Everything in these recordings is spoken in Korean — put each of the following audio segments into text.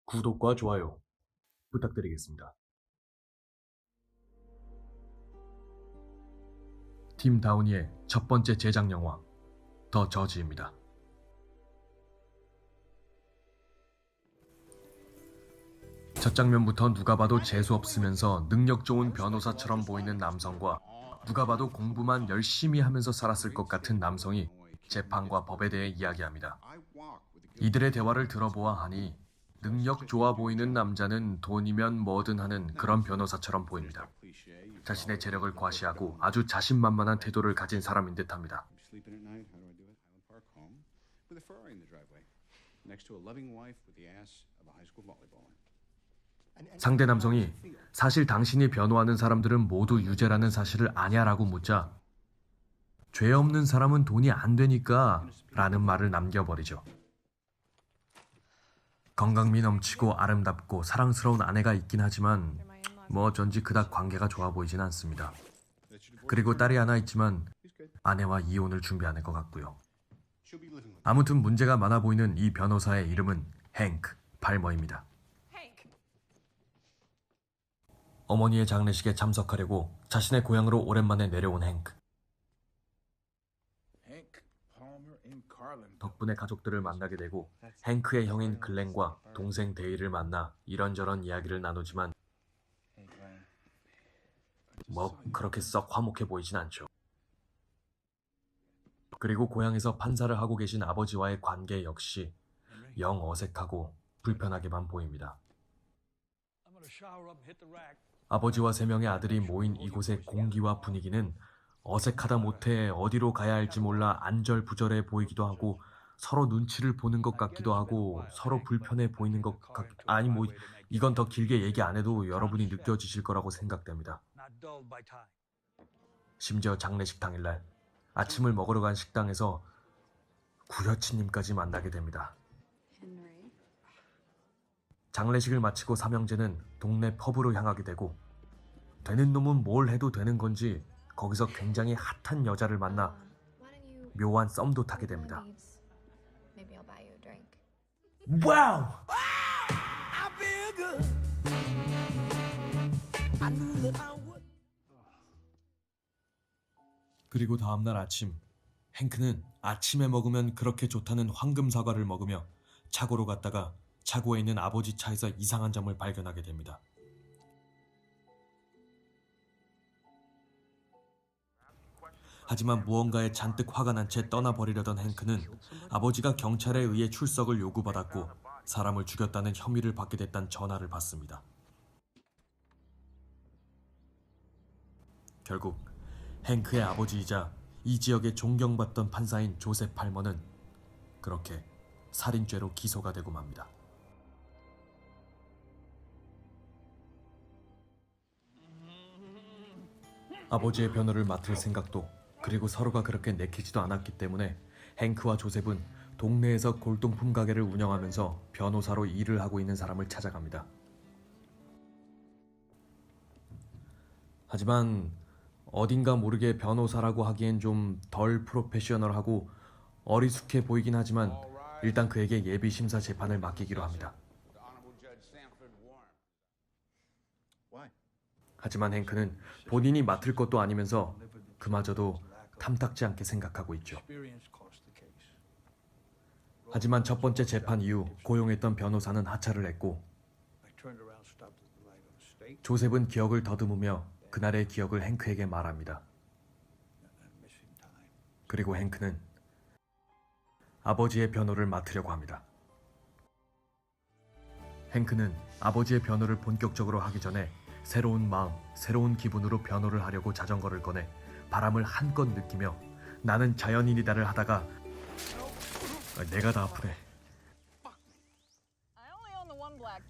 구독과 좋아요 부탁드리겠습니다. 팀 다우니의 첫 번째 제작 영화 더 저지입니다. 첫 장면부터 누가 봐도 재수 없으면서 능력 좋은 변호사처럼 보이는 남성과 누가 봐도 공부만 열심히 하면서 살았을 것 같은 남성이 재판과 법에 대해 이야기합니다. 이들의 대화를 들어보아 하니 능력 좋아 보이는 남자는 돈이면 뭐든 하는 그런 변호사처럼 보입니다. 자신의 재력을 과시하고 아주 자신만만한 태도를 가진 사람인 듯합니다. 상대 남성이 사실 당신이 변호하는 사람들은 모두 유죄라는 사실을 아냐라고 묻자 죄 없는 사람은 돈이 안 되니까 라는 말을 남겨버리죠. 건강미 넘치고 아름답고 사랑스러운 아내가 있긴 하지만 뭐 어쩐지 그닥 관계가 좋아 보이진 않습니다. 그리고 딸이 하나 있지만 아내와 이혼을 준비하는 것 같고요. 아무튼 문제가 많아 보이는 이 변호사의 이름은 행크 팔머입니다. 어머니의 장례식에 참석하려고 자신의 고향으로 오랜만에 내려온 행크. 덕분에 가족들을 만나게 되고 행크의 형인 글렌과 동생 데이를 만나 이런저런 이야기를 나누지만 뭐 그렇게 썩 화목해 보이진 않죠. 그리고 고향에서 판사를 하고 계신 아버지와의 관계 역시 영 어색하고 불편하게만 보입니다. 아버지와 3명의 아들이 모인 이곳의 공기와 분위기는 어색하다 못해 어디로 가야 할지 몰라 안절부절해 보이기도 하고 서로 눈치를 보는 것 같기도 하고 서로 불편해 보이는 것 아니 뭐 이건 더 길게 얘기 안 해도 여러분이 느껴지실 거라고 생각됩니다. 심지어 장례식 당일날 아침을 먹으러 간 식당에서 구여친님까지 만나게 됩니다. 장례식을 마치고 삼형제는 동네 펍으로 향하게 되고 되는 놈은 뭘 해도 되는 건지 거기서 굉장히 핫한 여자를 만나 묘한 썸도 타게 됩니다. 와우! 그리고 다음날 아침, 행크는 아침에 먹으면 그렇게 좋다는 황금 사과를 먹으며 차고로 갔다가 차고에 있는 아버지 차에서 이상한 점을 발견하게 됩니다. 하지만 무언가에 잔뜩 화가 난 채 떠나버리려던 행크는 아버지가 경찰에 의해 출석을 요구받았고 사람을 죽였다는 혐의를 받게 됐다는 전화를 받습니다. 결국 행크의 아버지이자 이 지역의 존경받던 판사인 조셉 팔머는 그렇게 살인죄로 기소가 되고 맙니다. 아버지의 변호를 맡을 생각도 그리고 서로가 그렇게 내키지도 않았기 때문에 행크와 조셉은 동네에서 골동품 가게를 운영하면서 변호사로 일을 하고 있는 사람을 찾아갑니다. 하지만 어딘가 모르게 변호사라고 하기엔 좀 덜 프로페셔널하고 어리숙해 보이긴 하지만 일단 그에게 예비심사 재판을 맡기기로 합니다. 하지만 행크는 본인이 맡을 것도 아니면서 그마저도 탐탁지 않게 생각하고 있죠. 하지만 첫 번째 재판 이후 고용했던 변호사는 하차를 했고 조셉은 기억을 더듬으며 그날의 기억을 행크에게 말합니다. 그리고 행크는 아버지의 변호를 맡으려고 합니다. 행크는 아버지의 변호를 본격적으로 하기 전에 새로운 마음, 새로운 기분으로 변호를 하려고 자전거를 꺼내 바람을 한껏 느끼며 나는 자연인이다를 하다가 내가 다 아프네.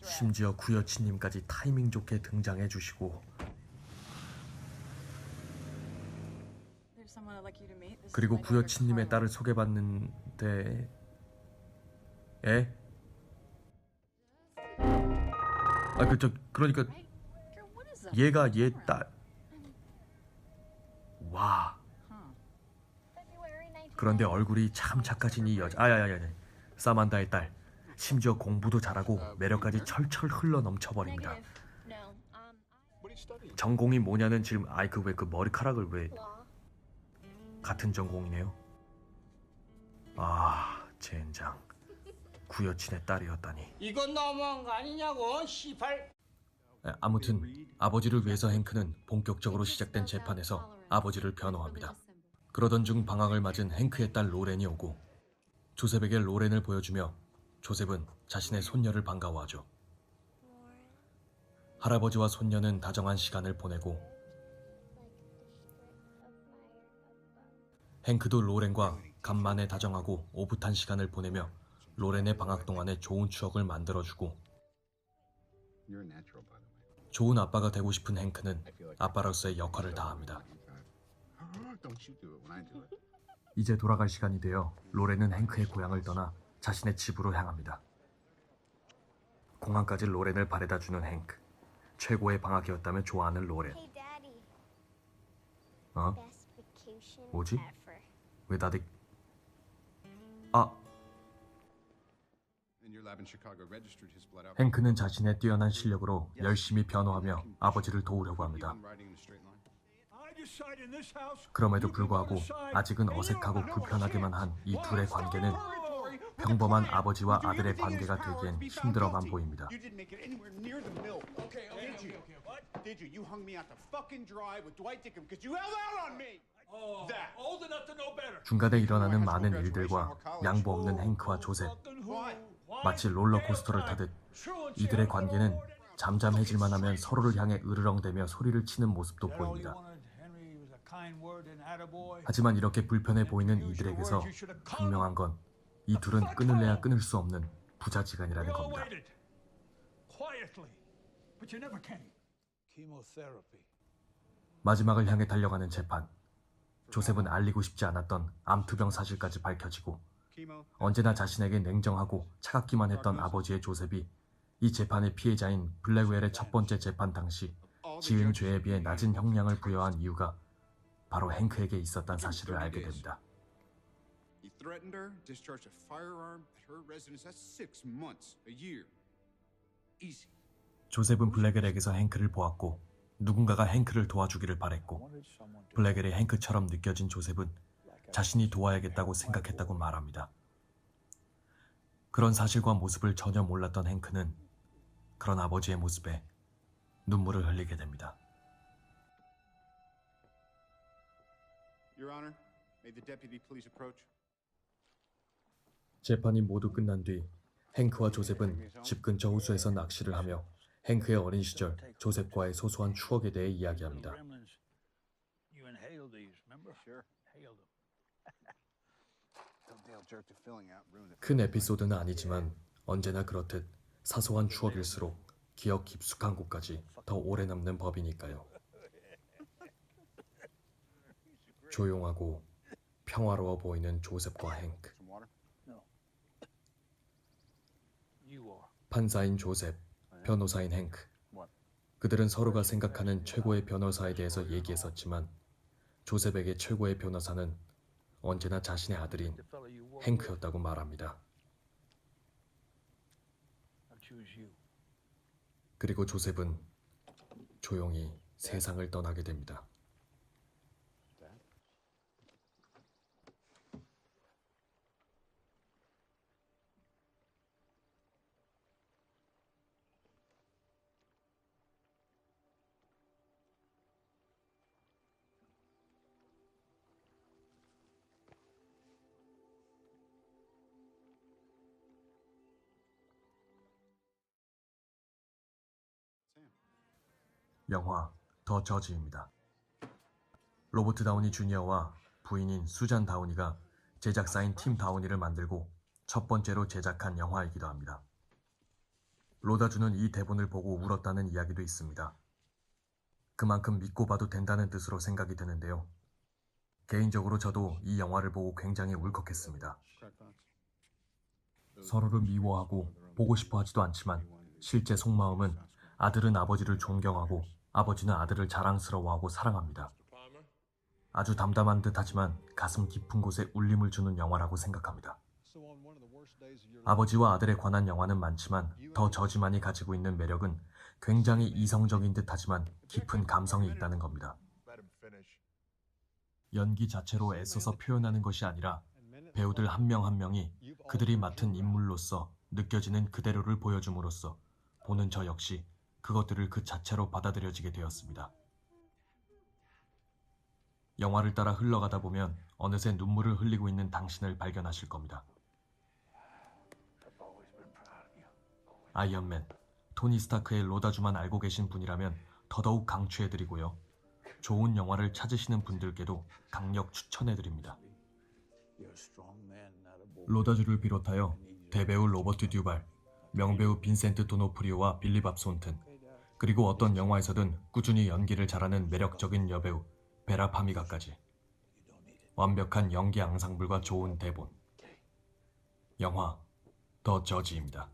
심지어 구여친님까지 타이밍 좋게 등장해 주시고 그리고 구여친님의 딸을 소개받는데 에? 그러니까 얘가 얘 딸. 와. 그런데 얼굴이 참 착하신 이 여자. 사만다의 딸. 심지어 공부도 잘하고 매력까지 철철 흘러 넘쳐버립니다. 전공이 뭐냐는 질문. 아이 그 왜 그 머리카락을 왜 같은 전공이네요. 아 젠장. 구여친의 딸이었다니. 이건 너무한 거 아니냐고, 시발. 아무튼 아버지를 위해서 행크는 본격적으로 시작된 재판에서 아버지를 변호합니다. 그러던 중 방학을 맞은 행크의 딸 로렌이 오고 조셉에게 로렌을 보여주며 조셉은 자신의 손녀를 반가워하죠. 할아버지와 손녀는 다정한 시간을 보내고 행크도 로렌과 간만에 다정하고 오붓한 시간을 보내며 로렌의 방학 동안에 좋은 추억을 만들어주고 좋은 아빠가 되고 싶은 행크는 아빠로서의 역할을 다합니다. 이제 돌아갈 시간이 되어 로렌은 행크의 고향을 떠나 자신의 집으로 향합니다. 공항까지 로렌을 바래다주는 행크. 최고의 방학이었다며 좋아하는 로렌. 어? 뭐지? 왜 다들... 행크는 자신의 뛰어난 실력으로 열심히 변호하며 아버지를 도우려고 합니다. 그럼에도 불구하고 아직은 어색하고 불편하기만 한 이 둘의 관계는 평범한 아버지와 아들의 관계가 되기엔 힘들어만 보입니다. 중간에 일어나는 많은 일들과 양보 없는 행크와 조셉. 마치 롤러코스터를 타듯 이들의 관계는 잠잠해질만 하면 서로를 향해 으르렁대며 소리를 치는 모습도 보입니다. 하지만 이렇게 불편해 보이는 이들에게서 분명한 건 이 둘은 끊을래야 끊을 수 없는 부자지간이라는 겁니다. 마지막을 향해 달려가는 재판. 조셉은 알리고 싶지 않았던 암투병 사실까지 밝혀지고 언제나 자신에게 냉정하고 차갑기만 했던 아버지의 조셉이 이 재판의 피해자인 블랙웰의 첫 번째 재판 당시 지은 죄에 비해 낮은 형량을 부여한 이유가 바로 행크에게 있었다는 사실을 알게 됩니다. 조셉은 블랙웰에게서 행크를 보았고 누군가가 행크를 도와주기를 바랬고 블랙웰이 행크처럼 느껴진 조셉은 자신이 도와야겠다고 생각했다고 말합니다. 그런 사실과 모습을 전혀 몰랐던 행크는 그런 아버지의 모습에 눈물을 흘리게 됩니다. 재판이 모두 끝난 뒤 행크와 조셉은 집 근처 호수에서 낚시를 하며 행크의 어린 시절 조셉과의 소소한 추억에 대해 이야기합니다. 큰 에피소드는 아니지만 언제나 그렇듯 사소한 추억일수록 기억 깊숙한 곳까지 더 오래 남는 법이니까요. 조용하고 평화로워 보이는 조셉과 행크. 판사인 조셉, 변호사인 행크. 그들은 서로가 생각하는 최고의 변호사에 대해서 얘기했었지만 조셉에게 최고의 변호사는 언제나 자신의 아들인 행크였다고 말합니다. 그리고 조셉은 조용히 세상을 떠나게 됩니다. 영화 더 저지입니다. 로버트 다우니 주니어와 부인인 수잔 다우니가 제작사인 팀 다우니를 만들고 첫 번째로 제작한 영화이기도 합니다. 로다주는 이 대본을 보고 울었다는 이야기도 있습니다. 그만큼 믿고 봐도 된다는 뜻으로 생각이 드는데요. 개인적으로 저도 이 영화를 보고 굉장히 울컥했습니다. 서로를 미워하고 보고 싶어 하지도 않지만 실제 속마음은 아들은 아버지를 존경하고 아버지는 아들을 자랑스러워하고 사랑합니다. 아주 담담한 듯하지만 가슴 깊은 곳에 울림을 주는 영화라고 생각합니다. 아버지와 아들에 관한 영화는 많지만 더 저지만이 가지고 있는 매력은 굉장히 이성적인 듯하지만 깊은 감성이 있다는 겁니다. 연기 자체로 애써서 표현하는 것이 아니라 배우들 한 명 한 명이 그들이 맡은 인물로서 느껴지는 그대로를 보여줌으로써 보는 저 역시 그것들을 그 자체로 받아들여지게 되었습니다. 영화를 따라 흘러가다 보면 어느새 눈물을 흘리고 있는 당신을 발견하실 겁니다. 아이언맨, 토니 스타크의 로다주만 알고 계신 분이라면 더더욱 강추해드리고요. 좋은 영화를 찾으시는 분들께도 강력 추천해드립니다. 로다주를 비롯하여 대배우 로버트 듀발, 명배우 빈센트 도노프리오와 빌리 밥 손튼, 그리고 어떤 영화에서든 꾸준히 연기를 잘하는 매력적인 여배우 베라 파미가까지 완벽한 연기 앙상블과 좋은 대본. 영화 더 저지입니다.